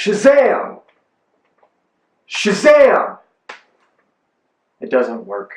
Shazam! Shazam! It doesn't work.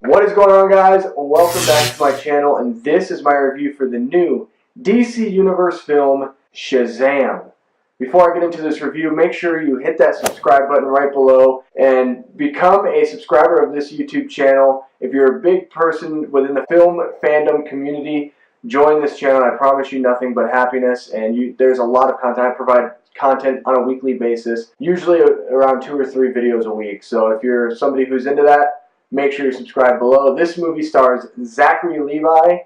What is going on, guys? Welcome back to my channel, and this is my review for the new DC Universe film, Shazam. Before I get into this review, make sure you hit that subscribe button right below and become a subscriber of this YouTube channel. If you're a big person within the film fandom community, join this channel. I promise you nothing but happiness, and there's a lot of content. I provide content on a weekly basis, usually around 2 or 3 videos a week. So if you're somebody who's into that, make sure you subscribe below. This movie stars Zachary Levi,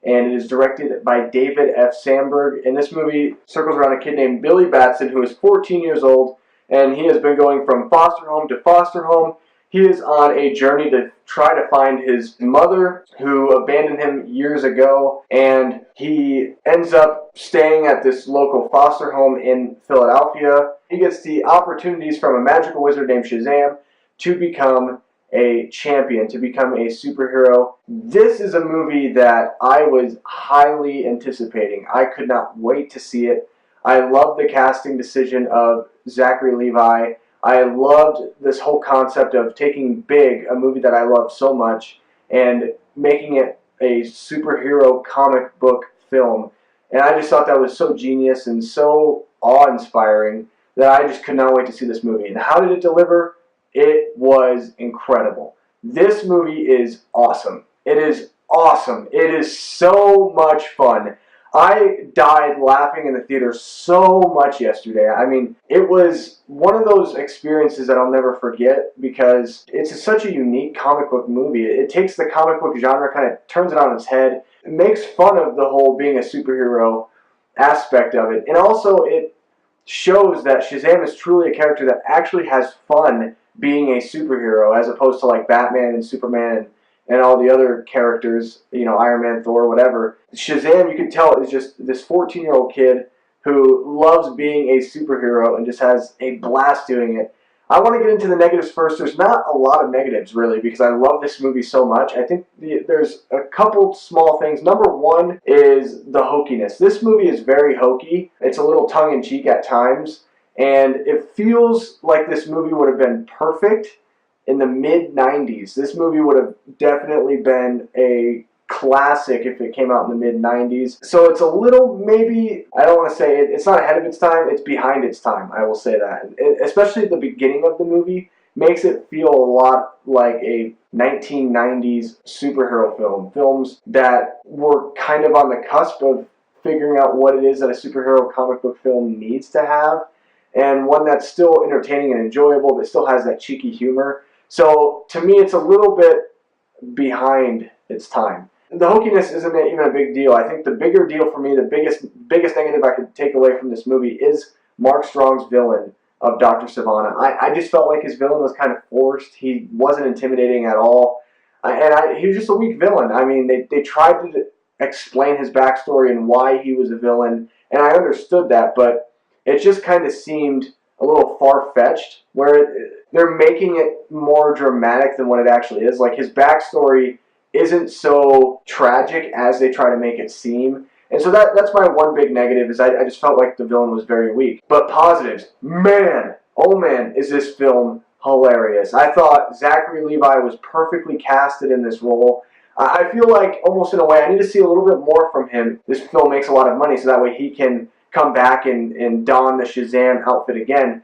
and it is directed by David F. Sandberg. And this movie circles around a kid named Billy Batson, who is 14 years old, and he has been going from foster home to foster home. He is on a journey to try to find his mother, who abandoned him years ago, and he ends up staying at this local foster home in Philadelphia. He gets the opportunities from a magical wizard named Shazam to become a champion, to become a superhero. This is a movie that I was highly anticipating. I could not wait to see it. I loved the casting decision of Zachary Levi. I loved this whole concept of taking Big, a movie that I love so much, and making it a superhero comic book film. And I just thought that was so genius and so awe-inspiring that I just could not wait to see this movie. And how did it deliver? It was incredible. This movie is awesome. It is awesome. It is so much fun. I died laughing in the theater so much yesterday. I mean, it was one of those experiences that I'll never forget because it's such a unique comic book movie. It takes the comic book genre, kind of turns it on its head. It makes fun of the whole being a superhero aspect of it. And also it shows that Shazam is truly a character that actually has fun being a superhero, as opposed to like Batman and Superman and all the other characters, you know, Iron Man, Thor, whatever. Shazam, you can tell, is just this 14-year-old kid who loves being a superhero and just has a blast doing it. I want to get into the negatives first. There's not a lot of negatives, really, because I love this movie so much. I think there's a couple small things. Number one is the hokiness. This movie is very hokey. It's a little tongue-in-cheek at times. And it feels like this movie would have been perfect in the mid-90s. This movie would have definitely been a classic if it came out in the mid-90s. So it's a little, maybe, I don't want to say it's not ahead of its time, it's behind its time, I will say that. Especially at the beginning of the movie makes it feel a lot like a 1990s superhero film. Films that were kind of on the cusp of figuring out what it is that a superhero comic book film needs to have. And one that's still entertaining and enjoyable, but still has that cheeky humor. So, to me, it's a little bit behind its time. The hokiness isn't even a big deal. I think the bigger deal for me, the biggest negative I could take away from this movie is Mark Strong's villain of Dr. Sivana. I just felt like his villain was kind of forced. He wasn't intimidating at all. He was just a weak villain. I mean, they tried to explain his backstory and why he was a villain, and I understood that, but it just kind of seemed a little far-fetched, where they're making it more dramatic than what it actually is. Like, his backstory isn't so tragic as they try to make it seem. And so that's my one big negative, is I just felt like the villain was very weak. But positives, man, oh man, is this film hilarious. I thought Zachary Levi was perfectly casted in this role. I feel like, almost in a way, I need to see a little bit more from him. This film makes a lot of money, so that way he can come back and don the Shazam outfit again.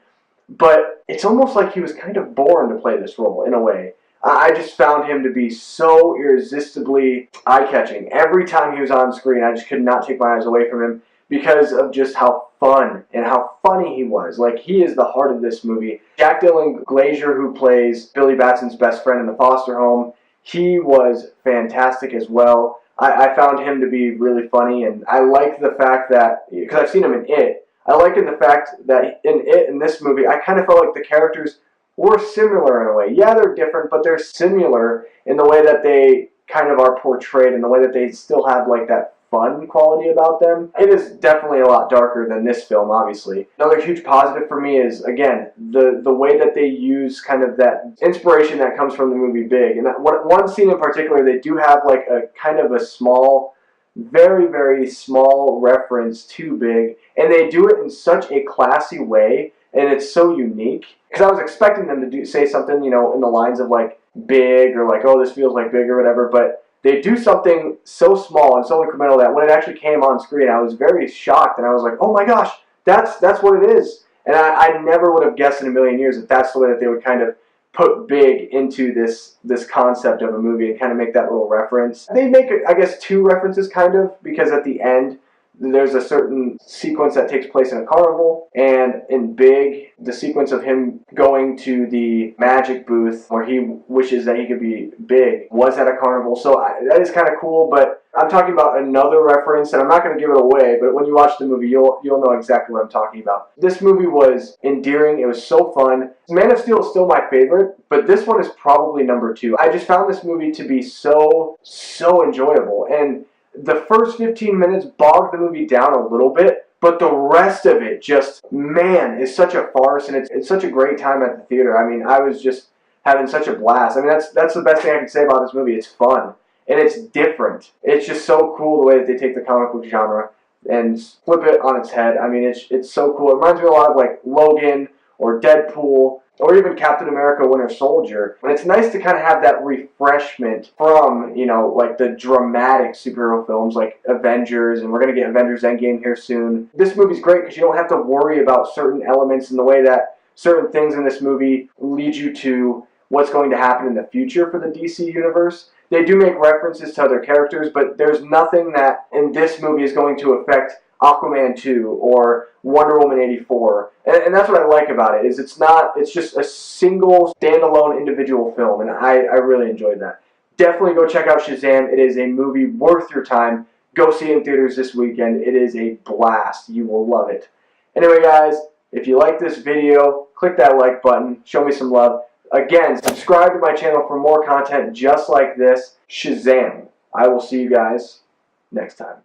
But it's almost like he was kind of born to play this role, in a way. I just found him to be so irresistibly eye-catching. Every time he was on screen, I just could not take my eyes away from him because of just how fun and how funny he was. Like, he is the heart of this movie. Jack Dylan Glazer, who plays Billy Batson's best friend in the foster home, he was fantastic as well. I found him to be really funny, and I liked the fact that, because I've seen him in It, I liked the fact that in this movie, I kind of felt like the characters were similar in a way. Yeah, they're different, but they're similar in the way that they kind of are portrayed, in the way that they still have like that fun quality about them. It is definitely a lot darker than this film, obviously. Another huge positive for me is, again, the way that they use kind of that inspiration that comes from the movie Big. And that one scene in particular, they do have like a kind of a small, very, very small reference to Big, and they do it in such a classy way, and it's so unique. Because I was expecting them to say something, you know, in the lines of like Big, or like, oh, this feels like Big or whatever, but they do something so small and so incremental that when it actually came on screen, I was very shocked, and I was like, oh my gosh, that's what it is. And I never would have guessed in a million years that that's the way that they would kind of put Big into this concept of a movie and kind of make that little reference. They make, I guess, two references kind of, because at the end there's a certain sequence that takes place in a carnival, and in Big, the sequence of him going to the magic booth where he wishes that he could be big was at a carnival. So that is kind of cool, but I'm talking about another reference, and I'm not going to give it away, but when you watch the movie, you'll know exactly what I'm talking about. This movie was endearing. It was so fun. Man of Steel is still my favorite, but this one is probably number 2. I just found this movie to be so enjoyable, and the first 15 minutes bogged the movie down a little bit, but the rest of it just, man, is such a farce, and it's such a great time at the theater. I mean, I was just having such a blast. I mean, that's the best thing I can say about this movie. It's fun, and it's different. It's just so cool the way that they take the comic book genre and flip it on its head. I mean, it's so cool. It reminds me a lot of like Logan or Deadpool, or even Captain America Winter Soldier. And it's nice to kind of have that refreshment from, you know, like the dramatic superhero films like Avengers, and we're going to get Avengers Endgame here soon. This movie's great because you don't have to worry about certain elements in the way that certain things in this movie lead you to what's going to happen in the future for the DC universe. They do make references to other characters, but there's nothing that in this movie is going to affect Aquaman 2 or Wonder Woman 84. And that's what I like about it, is it's just a single standalone individual film, and I really enjoyed that. Definitely go check out Shazam. It is a movie worth your time. Go see it in theaters this weekend. It is a blast. You will love it. Anyway, guys, if you like this video, click that like button. Show me some love. Again, subscribe to my channel for more content just like this. Shazam. I will see you guys next time.